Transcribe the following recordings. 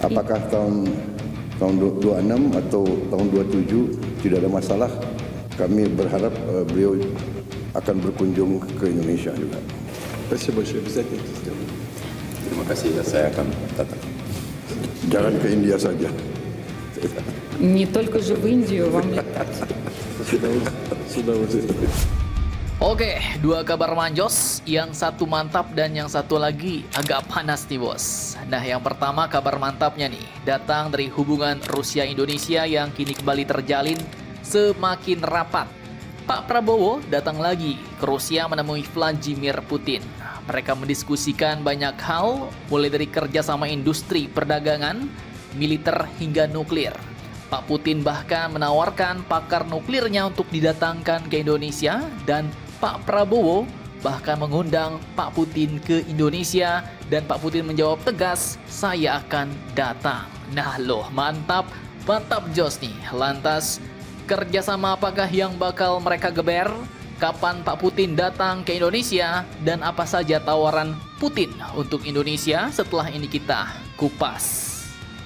Apakah tahun 26 atau tahun 27 tidak ada masalah. Kami berharap beliau akan berkunjung ke Indonesia juga. Terima kasih, saya akan datang. Jangan ke India saja. Не только же в Индию вам летать. Oke, dua kabar manjos, yang satu mantap dan yang satu lagi agak panas nih bos. Nah, yang pertama kabar mantapnya nih, datang dari hubungan Rusia-Indonesia yang kini kembali terjalin semakin rapat. Pak Prabowo datang lagi ke Rusia menemui Vladimir Putin. Mereka mendiskusikan banyak hal, mulai dari kerjasama industri perdagangan, militer hingga nuklir. Pak Putin bahkan menawarkan pakar nuklirnya untuk didatangkan ke Indonesia, dan Pak Prabowo bahkan mengundang Pak Putin ke Indonesia, dan Pak Putin menjawab tegas, saya akan datang. Nah loh, mantap jos nih. Lantas, kerjasama apakah yang bakal mereka geber? Kapan Pak Putin datang ke Indonesia? Dan apa saja tawaran Putin untuk Indonesia? Setelah ini kita kupas.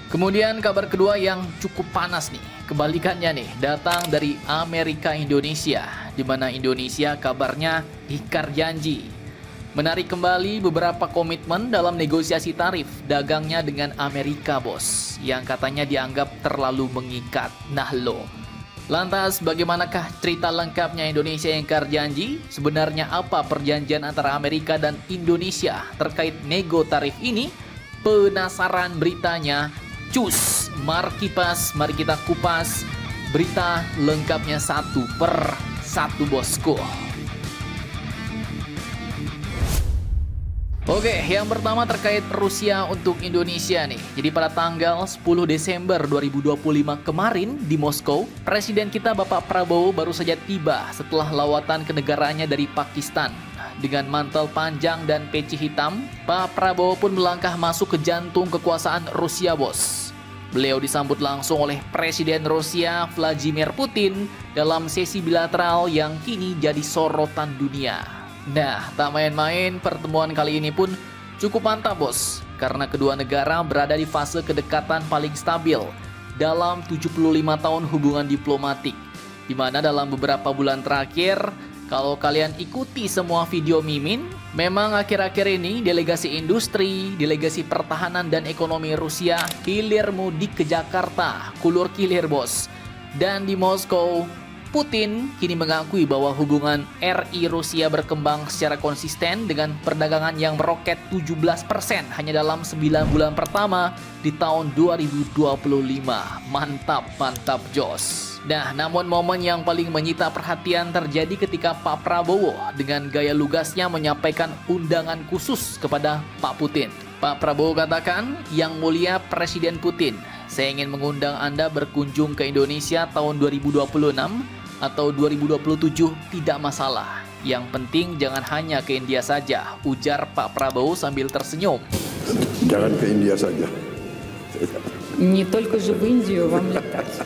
Kemudian kabar kedua yang cukup panas nih, kebalikannya nih, datang dari Amerika Indonesia, di mana Indonesia kabarnya ingkar janji menarik kembali beberapa komitmen dalam negosiasi tarif dagangnya dengan Amerika bos, yang katanya dianggap terlalu mengikat. Nah loh, lantas bagaimanakah cerita lengkapnya Indonesia ingkar janji? Sebenarnya apa perjanjian antara Amerika dan Indonesia terkait nego tarif ini? Penasaran beritanya? Cus, mari kita kupas berita lengkapnya satu per satu bosku. Oke, yang pertama terkait Rusia untuk Indonesia nih. Jadi pada tanggal 10 Desember 2025 kemarin di Moskow, Presiden kita Bapak Prabowo baru saja tiba setelah lawatan kenegaraannya dari Pakistan. Dengan mantel panjang dan peci hitam, Pak Prabowo pun melangkah masuk ke jantung kekuasaan Rusia bos. Beliau disambut langsung oleh Presiden Rusia Vladimir Putin dalam sesi bilateral yang kini jadi sorotan dunia. Nah, tak main-main, pertemuan kali ini pun cukup mantap bos, karena kedua negara berada di fase kedekatan paling stabil dalam 75 tahun hubungan diplomatik, di mana dalam beberapa bulan terakhir, kalau kalian ikuti semua video Mimin, memang akhir-akhir ini delegasi industri, delegasi pertahanan dan ekonomi Rusia hilir mudik ke Jakarta, kulur kilir bos. Dan di Moskow, Putin kini mengakui bahwa hubungan RI Rusia berkembang secara konsisten dengan perdagangan yang meroket 17% hanya dalam 9 bulan pertama di tahun 2025. Mantap jos. Nah, namun momen yang paling menyita perhatian terjadi ketika Pak Prabowo dengan gaya lugasnya menyampaikan undangan khusus kepada Pak Putin. Pak Prabowo katakan, "Yang mulia Presiden Putin, saya ingin mengundang Anda berkunjung ke Indonesia tahun 2026 atau 2027 tidak masalah. Yang penting jangan hanya ke India saja," ujar Pak Prabowo sambil tersenyum. Jangan ke India saja. Не только же в Индию вам летать.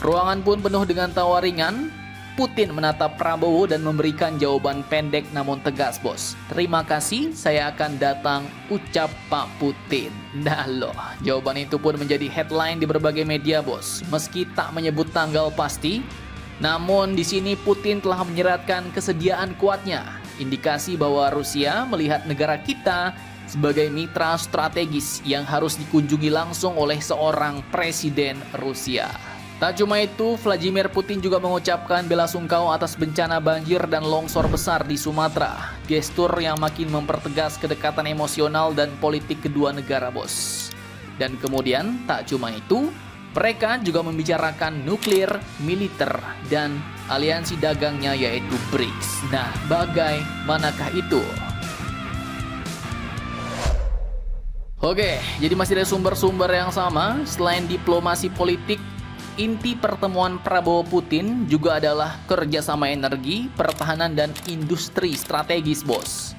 Ruangan pun penuh dengan tawa ringan. Putin menatap Prabowo dan memberikan jawaban pendek namun tegas bos. "Terima kasih, saya akan datang," ucap Pak Putin. Nah loh, jawaban itu pun menjadi headline di berbagai media bos. Meski tak menyebut tanggal pasti, namun di sini Putin telah menyeratkan kesediaan kuatnya. Indikasi bahwa Rusia melihat negara kita sebagai mitra strategis yang harus dikunjungi langsung oleh seorang presiden Rusia. Tak cuma itu, Vladimir Putin juga mengucapkan bela sungkawa atas bencana banjir dan longsor besar di Sumatera. Gestur yang makin mempertegas kedekatan emosional dan politik kedua negara bos. Dan kemudian, tak cuma itu, mereka juga membicarakan nuklir, militer, dan aliansi dagangnya yaitu BRICS. Nah, bagaimanakah itu? Oke, jadi masih ada sumber-sumber yang sama. Selain diplomasi politik, inti pertemuan Prabowo-Putin juga adalah kerjasama energi, pertahanan, dan industri strategis, bos.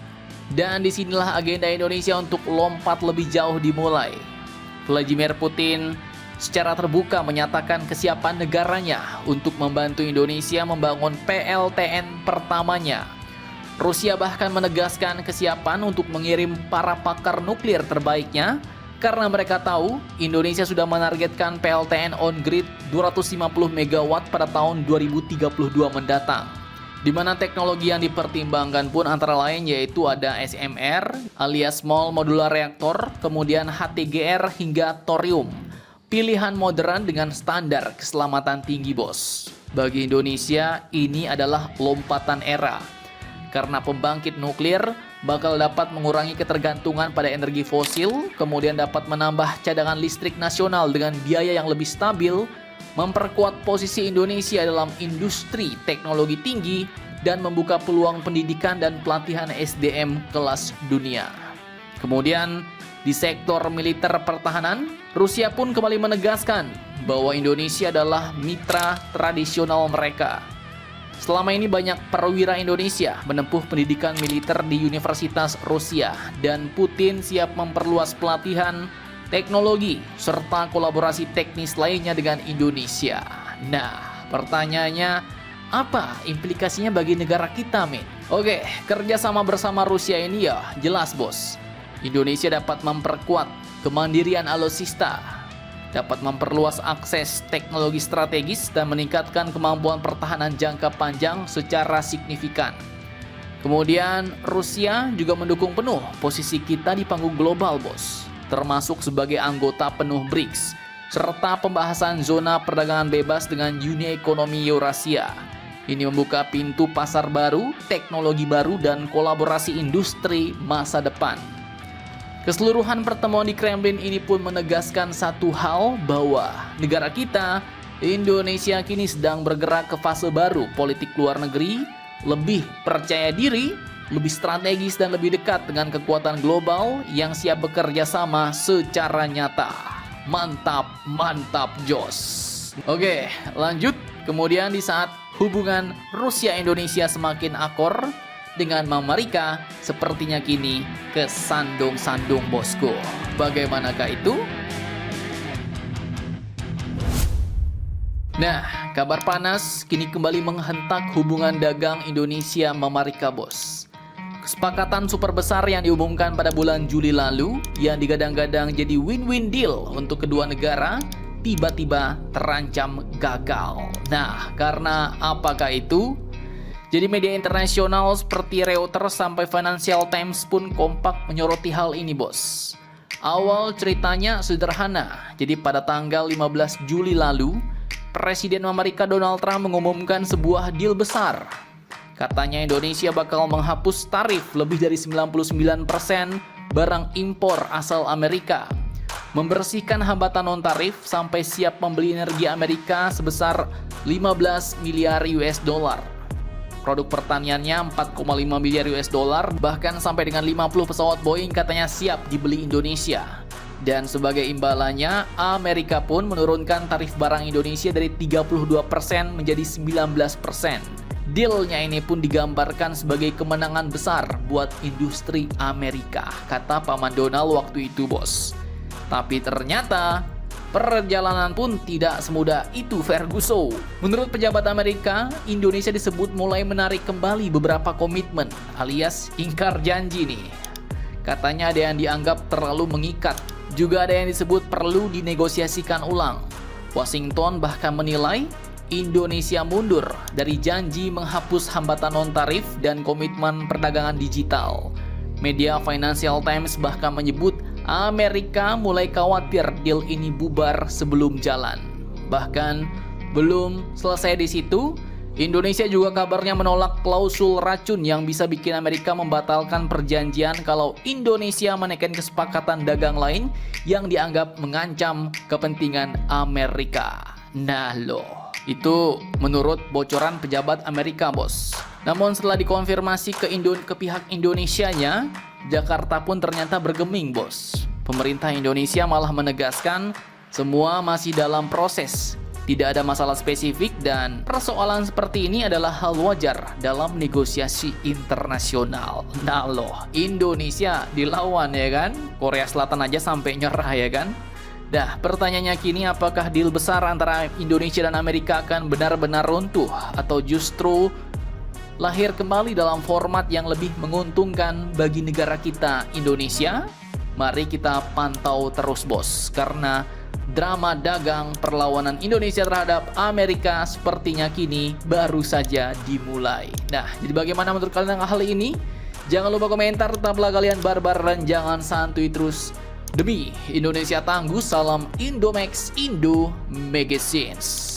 Dan disinilah agenda Indonesia untuk lompat lebih jauh dimulai. Vladimir Putin secara terbuka menyatakan kesiapan negaranya untuk membantu Indonesia membangun PLTN pertamanya. Rusia bahkan menegaskan kesiapan untuk mengirim para pakar nuklir terbaiknya karena mereka tahu Indonesia sudah menargetkan PLTN on-grid 250 MW pada tahun 2032 mendatang. Di mana teknologi yang dipertimbangkan pun antara lain yaitu ada SMR alias Small Modular Reactor, kemudian HTGR hingga thorium. Pilihan modern dengan standar keselamatan tinggi, bos. Bagi Indonesia, ini adalah lompatan era. Karena pembangkit nuklir bakal dapat mengurangi ketergantungan pada energi fosil, kemudian dapat menambah cadangan listrik nasional dengan biaya yang lebih stabil, memperkuat posisi Indonesia dalam industri teknologi tinggi, dan membuka peluang pendidikan dan pelatihan SDM kelas dunia. Kemudian, di sektor militer pertahanan, Rusia pun kembali menegaskan bahwa Indonesia adalah mitra tradisional mereka. Selama ini banyak perwira Indonesia menempuh pendidikan militer di Universitas Rusia, dan Putin siap memperluas pelatihan, teknologi, serta kolaborasi teknis lainnya dengan Indonesia. Nah, pertanyaannya, apa implikasinya bagi negara kita, men? Oke, kerjasama bersama Rusia ini ya jelas, bos. Indonesia dapat memperkuat kemandirian alutsista, dapat memperluas akses teknologi strategis, dan meningkatkan kemampuan pertahanan jangka panjang secara signifikan. Kemudian, Rusia juga mendukung penuh posisi kita di panggung global, bos, termasuk sebagai anggota penuh BRICS, serta pembahasan zona perdagangan bebas dengan Uni Ekonomi Eurasia. Ini membuka pintu pasar baru, teknologi baru, dan kolaborasi industri masa depan. Keseluruhan pertemuan di Kremlin ini pun menegaskan satu hal, bahwa negara kita, Indonesia, kini sedang bergerak ke fase baru politik luar negeri, lebih percaya diri, lebih strategis, dan lebih dekat dengan kekuatan global yang siap bekerja sama secara nyata. Mantap, mantap, jos. Oke, lanjut. Kemudian di saat hubungan Rusia-Indonesia semakin akor dengan Amerika, sepertinya kini kesandung-sandung, bosku. Bagaimanakah itu? Nah, kabar panas kini kembali menghentak hubungan dagang Indonesia-Amerika, bos. Kesepakatan super besar yang diumumkan pada bulan Juli lalu, yang digadang-gadang jadi win-win deal untuk kedua negara, tiba-tiba terancam gagal. Nah, karena apakah itu? Jadi media internasional seperti Reuters sampai Financial Times pun kompak menyoroti hal ini, bos. Awal ceritanya sederhana. Jadi pada tanggal 15 Juli lalu, Presiden Amerika Donald Trump mengumumkan sebuah deal besar. Katanya Indonesia bakal menghapus tarif lebih dari 99% barang impor asal Amerika, membersihkan hambatan non-tarif sampai siap membeli energi Amerika sebesar 15 miliar US dollar. Produk pertaniannya 4,5 miliar US dollar, bahkan sampai dengan 50 pesawat Boeing katanya siap dibeli Indonesia. Dan sebagai imbalannya, Amerika pun menurunkan tarif barang Indonesia dari 32% menjadi 19%. Dealnya ini pun digambarkan sebagai kemenangan besar buat industri Amerika, kata Paman Donald waktu itu, bos. Tapi ternyata perjalanan pun tidak semudah itu, Ferguson. Menurut pejabat Amerika, Indonesia disebut mulai menarik kembali beberapa komitmen alias ingkar janji nih. Katanya ada yang dianggap terlalu mengikat, juga ada yang disebut perlu dinegosiasikan ulang. Washington bahkan menilai Indonesia mundur dari janji menghapus hambatan non-tarif dan komitmen perdagangan digital. Media Financial Times bahkan menyebut Amerika mulai khawatir deal ini bubar sebelum jalan. Bahkan belum selesai di situ, Indonesia juga kabarnya menolak klausul racun yang bisa bikin Amerika membatalkan perjanjian kalau Indonesia menaikkan kesepakatan dagang lain yang dianggap mengancam kepentingan Amerika. Nah loh, itu menurut bocoran pejabat Amerika, bos. Namun setelah dikonfirmasi ke pihak Indonesianya, Jakarta pun ternyata bergeming, bos. Pemerintah Indonesia malah menegaskan semua masih dalam proses. Tidak ada masalah spesifik dan persoalan seperti ini adalah hal wajar dalam negosiasi internasional. Nah loh, Indonesia dilawan ya kan? Korea Selatan aja sampai nyerah ya kan? Dah, pertanyaannya kini apakah deal besar antara Indonesia dan Amerika akan benar-benar runtuh atau justru lahir kembali dalam format yang lebih menguntungkan bagi negara kita, Indonesia? Mari kita pantau terus bos, karena drama dagang perlawanan Indonesia terhadap Amerika sepertinya kini baru saja dimulai. Nah, jadi bagaimana menurut kalian tentang hal ini? Jangan lupa komentar, tetaplah kalian barbar dan jangan santuy terus. Demi Indonesia tangguh, salam Indomax Indo Magazines.